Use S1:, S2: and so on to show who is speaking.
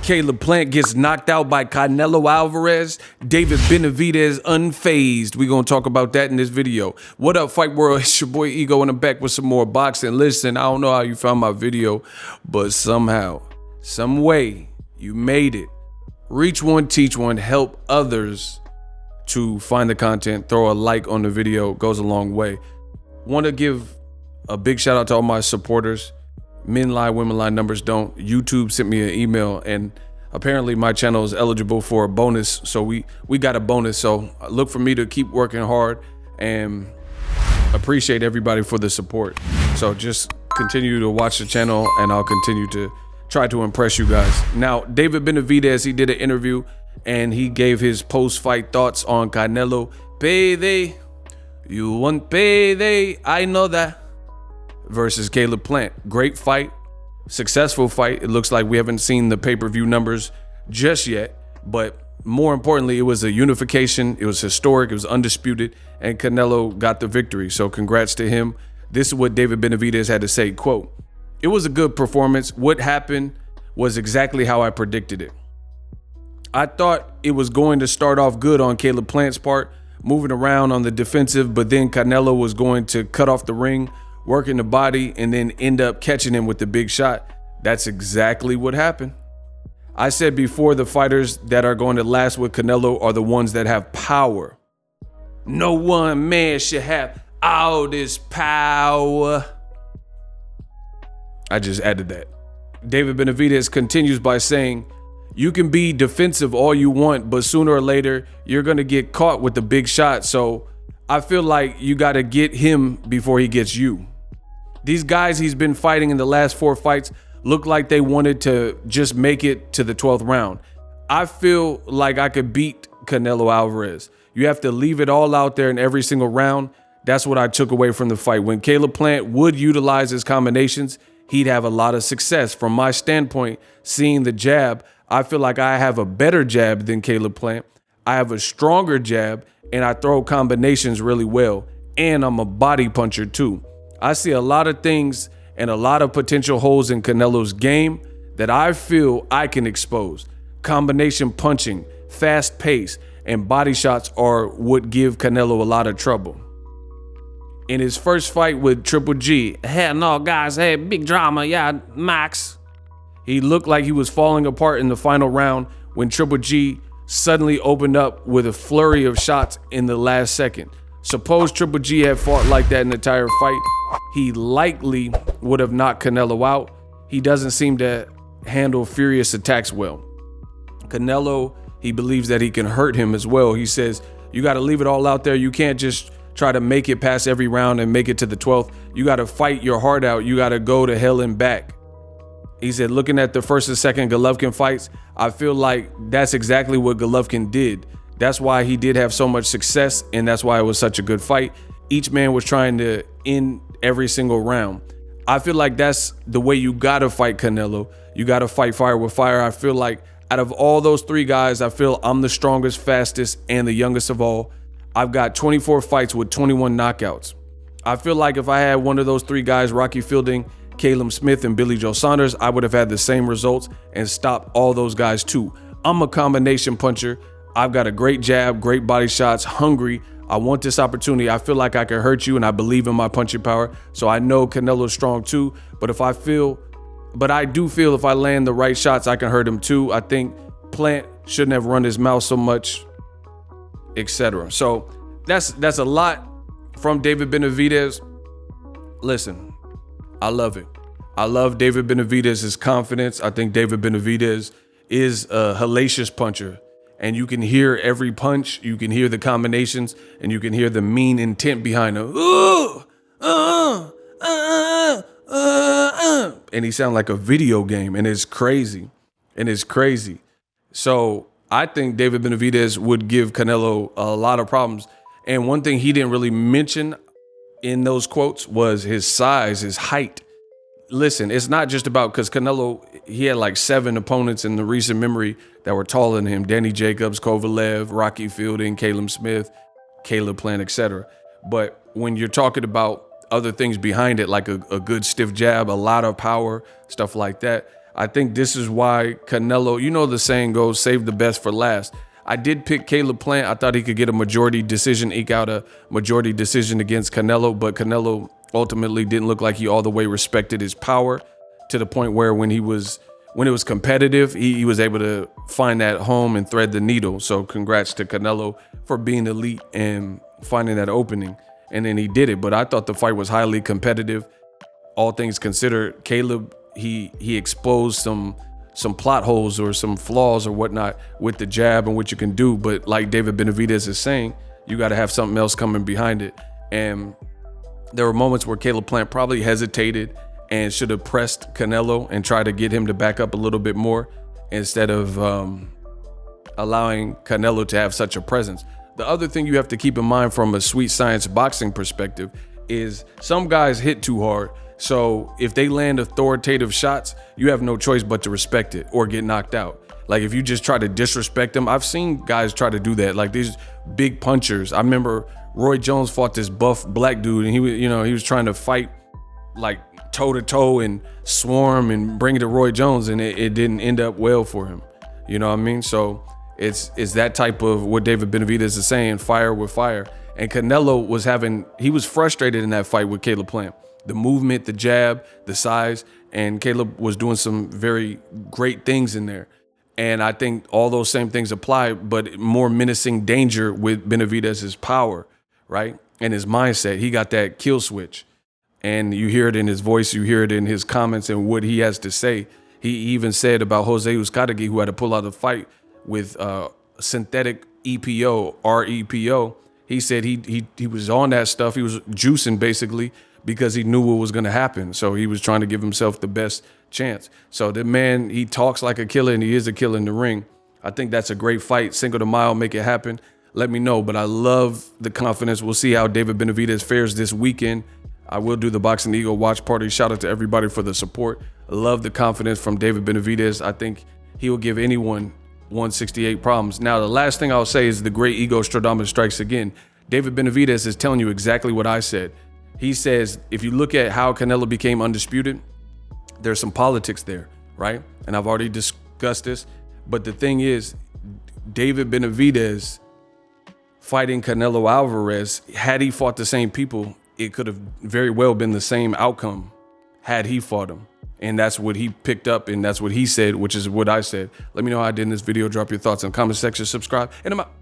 S1: Caleb Plant gets knocked out by Canelo Alvarez. David Benavidez Unfazed. We're going to talk about that in this video. What up, Fight World? It's your boy Ego, and I'm back with some more boxing. Listen, I don't know how you found my video, but somehow, some way, you made it. Reach one, teach one, help others to find the content. Throw a like on the video, goes a long way. Want to give a big shout out to all my supporters. Men lie, women lie, numbers don't. YouTube sent me an email, and apparently my channel is eligible for a bonus. So we got a bonus. So look for me to keep working hard, and appreciate everybody for the support. So just continue to watch the channel, and I'll continue to try to impress you guys. Now, David Benavidez, he did an interview, and he gave his post-fight thoughts on Canelo. Payday, you want payday, I know that. Versus Caleb Plant. Great fight, successful fight. It looks like we haven't seen the pay-per-view numbers just yet, but more importantly, it was a unification. It was historic. It was undisputed, and Canelo got the victory. So congrats to him. This is what David Benavidez had to say, quote, "It was a good performance. What happened was exactly how I predicted it. I thought it was going to start off good on Caleb Plant's part, moving around on the defensive, but then Canelo was going to cut off the ring, working the body, and then end up catching him with the big shot. That's exactly what happened. I said before, the fighters that are going to last with Canelo are the ones that have power. No one man should have all this power." I just added that. David Benavidez continues by saying, "You can be defensive all you want, but sooner or later, you're going to get caught with the big shot. So I feel like you got to get him before he gets you. These guys he's been fighting in the last 4 fights look like they wanted to just make it to the 12th round. I feel like I could beat Canelo Alvarez. You have to leave it all out there in every single round. That's what I took away from the fight. When Caleb Plant would utilize his combinations, he'd have a lot of success. From my standpoint, seeing the jab, I feel like I have a better jab than Caleb Plant. I have a stronger jab, and I throw combinations really well. And I'm a body puncher too. I see a lot of things and a lot of potential holes in Canelo's game that I feel I can expose. Combination punching, fast pace, and body shots are what give Canelo a lot of trouble. In his first fight with Triple G, hey, no, guys, hey, big drama, yeah, Max. He looked like he was falling apart in the final round when Triple G suddenly opened up with a flurry of shots in the last second. Suppose Triple G had fought like that in the entire fight, he likely would have knocked Canelo out. He doesn't seem to handle furious attacks well. Canelo, he believes that he can hurt him as well. He says, you got to leave it all out there. You can't just try to make it past every round and make it to the 12th. You got to fight your heart out. You got to go to hell and back. He said, looking at the first and second Golovkin fights, I feel like that's exactly what Golovkin did. That's why he did have so much success, and that's why it was such a good fight. Each man was trying to end every single round. I feel like that's the way you gotta fight Canelo. You gotta fight fire with fire. I feel like out of all those 3 guys, I feel I'm the strongest, fastest, and the youngest of all. I've got 24 fights with 21 knockouts. I feel like if I had one of those 3 guys, Rocky Fielding, Caleb Smith, and Billy Joe Saunders, I would have had the same results and stopped all those guys too. I'm a combination puncher. I've got a great jab, great body shots, hungry. I want this opportunity. I feel like I can hurt you, and I believe in my punching power. So I know Canelo's strong too, but I do feel if I land the right shots, I can hurt him too. I think Plant shouldn't have run his mouth so much, etc. So that's a lot from David Benavidez. Listen, I love it. I love David Benavidez's confidence. I think David Benavidez is a hellacious puncher. And you can hear every punch, you can hear the combinations, and you can hear the mean intent behind them. And he sounds like a video game, and it's crazy. So I think David Benavidez would give Canelo a lot of problems. And one thing he didn't really mention in those quotes was his size, his height. Listen, it's not just about, because Canelo, he had like 7 opponents in the recent memory that were taller than him. Danny Jacobs, Kovalev, Rocky Fielding, Caleb Smith, Caleb Plant, etc. But when you're talking about other things behind it, like a good stiff jab, a lot of power, stuff like that, I think this is why Canelo, you know the saying goes, save the best for last. I did pick Caleb Plant. I thought he could get a majority decision, eke out a majority decision against Canelo, but Canelo ultimately didn't look like he all the way respected his power to the point where when it was competitive, he was able to find that home and thread the needle. So congrats to Canelo for being elite and finding that opening. And then he did it. But I thought the fight was highly competitive. All things considered, Caleb, he exposed some plot holes or some flaws or whatnot with the jab and what you can do. But like David Benavidez is saying, you got to have something else coming behind it. And there were moments where Caleb Plant probably hesitated and should have pressed Canelo and tried to get him to back up a little bit more instead of allowing Canelo to have such a presence. The other thing you have to keep in mind from a sweet science boxing perspective is some guys hit too hard. So if they land authoritative shots, you have no choice but to respect it or get knocked out. Like if you just try to disrespect them, I've seen guys try to do that. Like these big punchers. I remember Roy Jones fought this buff black dude and he was trying to fight like toe to toe and swarm and bring it to Roy Jones, and it didn't end up well for him. You know what I mean? So it's that type of what David Benavidez is saying, fire with fire. And Canelo was frustrated in that fight with Caleb Plant. The movement, the jab, the size, and Caleb was doing some very great things in there. And I think all those same things apply, but more menacing danger with Benavidez's power, right? And his mindset. He got that kill switch. And you hear it in his voice, you hear it in his comments and what he has to say. He even said about Jose Uzcategui, who had to pull out a fight with synthetic EPO, REPO. He said he was on that stuff. He was juicing basically because he knew what was going to happen. So he was trying to give himself the best chance. So the man, he talks like a killer and he is a killer in the ring. I think that's a great fight. Single to mile, make it happen. Let me know. But I love the confidence. We'll see how David Benavidez fares this weekend. I will do the Boxingego watch party. Shout out to everybody for the support. I love the confidence from David Benavidez. I think he will give anyone 168 problems. Now, the last thing I'll say is the great ego Stradamus strikes again. David Benavidez is telling you exactly what I said. He says, if you look at how Canelo became undisputed, there's some politics there, right? And I've already discussed this. But the thing is, David Benavidez fighting Canelo Alvarez, had he fought the same people, it could have very well been the same outcome had he fought him. And that's what he picked up and that's what he said, which is what I said. Let me know how I did in this video. Drop your thoughts in the comment section, subscribe, and I'm out.